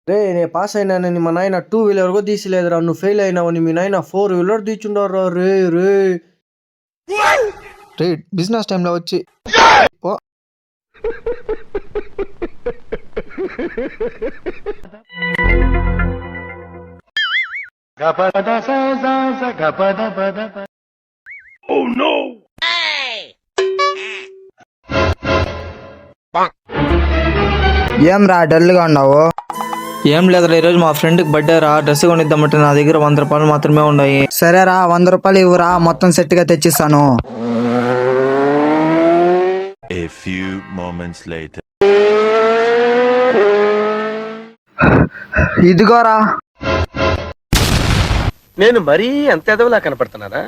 రే నేను పాస్ అయినానని మా నాయన 2 వీలర్ కూడా తీసిలేదురా. నువ్వు ఫెయిల్ అయినావని మీ నాయన 4 వీలర్ తీర్చుండారా. రే రే రే బిజినెస్ టైంలో వచ్చి ఓ ఏం రా డల్గా ఉన్నావు? ఏం లేదురా, ఈరోజు మా ఫ్రెండ్కి బర్త్డే రా, డ్రెస్ కొనిద్దామంటే నా దగ్గర 100 రూపాయలు మాత్రమే ఉన్నాయి. సరేరా 100 రూపాయలు ఇవ్వరా, మొత్తం సెట్ గా తెచ్చిస్తాను. A few moments later. ఇదిగోరా. నేను మరీ అంత ఎదవలా కనపడుతున్నారా?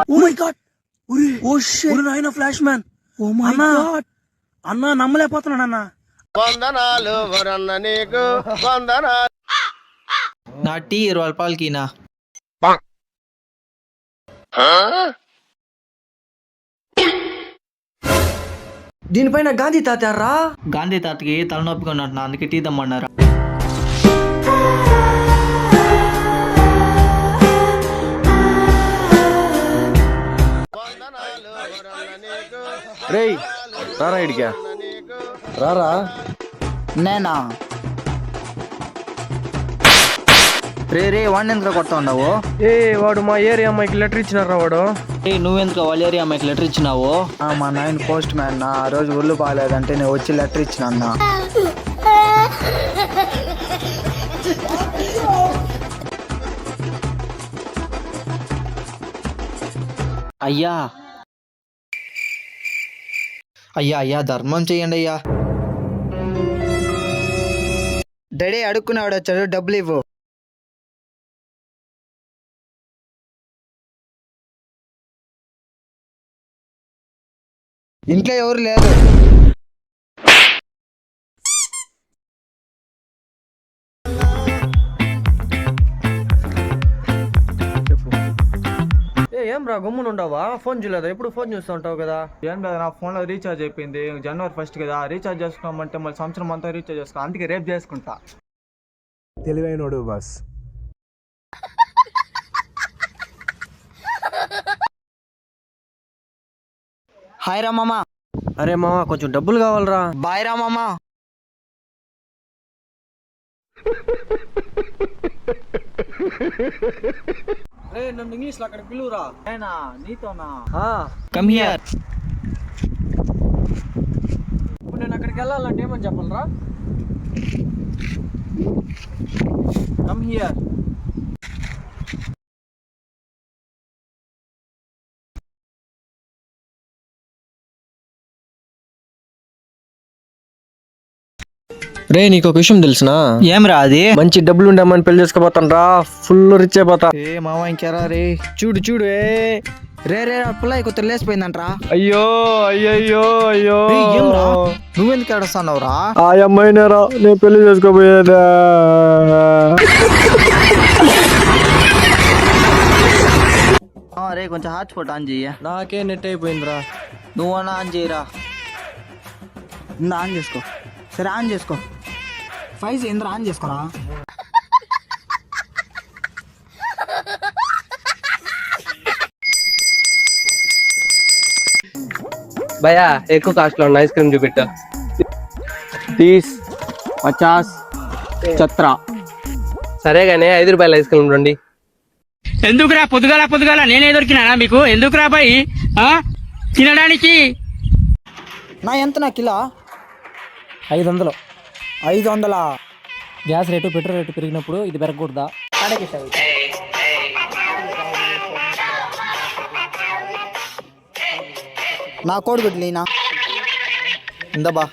Oh my God, oh shit, నాయనా flash man. Oh my God అన్నా, నమ్మలేకపోతున్నాను అన్నా. వందనాలు వరన్న నీకు వందనాలు. నా టీ 20 రూపాయలకి నా. దీనిపైన గాంధీ తాతారా? గాంధీ తాతకి తలనొప్పిగా ఉన్నట్టు, అందుకే టీ దమ్మన్నారు. రేయ్ రారా ఇడిగా రారా. నేనా? రే వాడిని ఎందుకు కొడతా ఉన్నావు? ఏ వాడు మా ఏరియా అమ్మాయికి లెటర్ ఇచ్చినారా వాడు. నువ్వెందుకు వాళ్ళ ఏరియా అమ్మాయికి లెటర్ ఇచ్చినావు? మా నాయన పోస్ట్ మ్యాన్ నా, ఆ రోజు ఒళ్ళు బాగాలేదంటే నేను వచ్చి లెటర్ ఇచ్చిన అన్న. అయ్యా అయ్యా అయ్యా ధర్మం చెయ్యండి అయ్యా. డాడీ అడుక్కునేవాడు వచ్చాడు, డబ్బులు ఇవ్వు. ఇంట్లో ఎవరు లేదు. ఏం రా గమ్మున ఉండవా? ఫోన్ చూడలేదా? ఎప్పుడు ఫోన్ చూస్తూ ఉంటావు కదా. ఏం లేదు, నా ఫోన్లో రీఛార్జ్ అయిపోయింది. జనవరి 1 కదా, రీఛార్జ్ చేసుకోమంటే మళ్ళీ సంవత్సరం అంతా రీఛార్జ్ చేసుకో, అందుకే రేపు చేసుకుంటా. తెలివైనోడు బాస్. హాయ్ రా మామా. అరే మామ కొంచెం డబ్బులు కావాలరా. బాయ్ రా మామా. రే నన్ను ఇంగ్లీష్ లో అక్కడ పిలువురా. నీతోనా? Come here. ఇప్పుడు నేను అక్కడికి వెళ్ళాలంటే ఏమని చెప్పాలరా? Come here. రే నీకు ఒక విషయం తెలుసునా? ఏమ్రా అది? మంచి డబ్బులు ఉండేమని పెళ్లి చేసుకోపోతాను రా. ఫుల్ రిచ్ అయిపోతా. ఏ మామ ఇంకెరా రే. చూడు చూడు. రే పుల్లయ్య కొత్త లేసిపోయిందంట్రా. అయ్యో అయ్యయ్యో అయ్యో. నువ్వెందుకు ఏడుస్తున్నావు రా? ఆ అమ్మాయినేరా నేను పెళ్లి చేసుకోపోయేదా. రే కొంచెం హాట్స్పాట్ ఆన్ చెయ్య. నాకే నెట్ అయిపోయిందిరా. నువ్వన్నా ఆన్ చేయరా. ఆన్ చేసుకో. సరే ఆన్ చేసుకో. 5 ఇంద్ర ఆన్ చేసుకోరా. భయ్యా ఎక్కువ కాస్ట్ లో ఉన్న ఐస్ క్రీమ్ చూపెట్టు. 30, 50 ఛత్రా. సరే గానీ 5 రూపాయల ఐస్ క్రీమ్ రండి. ఎందుకురా పొద్దుగాల నేనే దొరికినా మీకు? ఎందుకురా బాయ్ తినడానికి? నా ఎంత నా kilo? 500. 500. Gas rate petrol rate పెరిగినప్పుడు ఇది పెరగకూడదా? నా కోడిగుడ్లు లేనా? ఇందబా.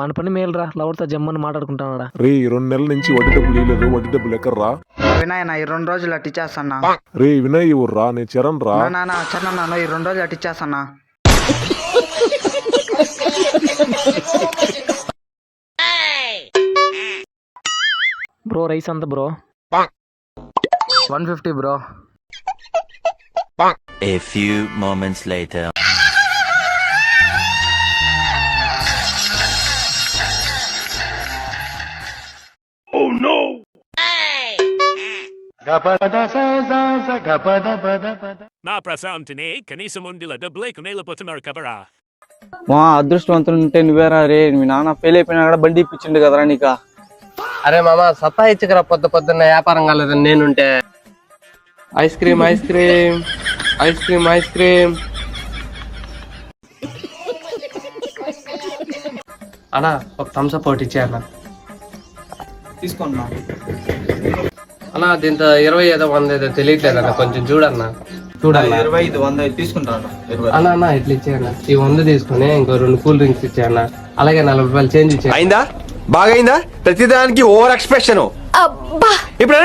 వాని పని మేలురా, లవర్తో జమ్మని మాట్లాడుకుంటానడా. రే 2 నెలల నుంచి వడ్డీ డబ్బులు ఇవ్వలేదు, వడ్డీ డబ్బులు ఎక్కర్రా? వినయ్ నా ఈ 2 రోజులు అట్టి ఇచ్చేస్తానా. రే వినయ్ ఇవ్వరా, నేను చరణ్ రా. నా చన్న ఈ 2 రోజులు అట్టి ఇచ్చేస్తానా. బ్రో రైస్ అంత bro? 150 bro. A few moments later. నా ప్రశాంతిని కనీసం ముందుల డబ్బులే కొనేలా పోతున్నారు కబరా. మా అదృష్టవంతులు ఉంటే నువ్వేరా రే. మీ నాన్న ఫెయిల్ అయిపోయినా కూడా బండి ఇప్పించిండు కదరా నీకా. అరే మామ సత్తా ఇచ్చకరా, పొద్దున్న వ్యాపారం కాలేదని నేనుంటే. Ice cream ice cream ice cream ice cream అన్నా, ఒక థమ్స్ అప్ ఒకటి ఇచ్చే అన్న. తీసుకున్నా అన్నా దీంతో 20 ఏదో 100 ఏదో తెలియట్లేదు అన్న, కొంచెం చూడన్నా. చూడన్నా 25 100 తీసుకుంటాను. అన్నా అన్న ఇట్లా ఇచ్చేయన్న, ఈ 100 తీసుకుని ఇంకో 2 కూల్ డ్రింక్స్ ఇచ్చేయన్న, అలాగే 40 రూపాయలు చేంజ్ ఇచ్చే. అయిందా? బాగైందా? ప్రతిదానికి ఓవర్ ఎక్స్ప్రెషన్. ఇప్పుడు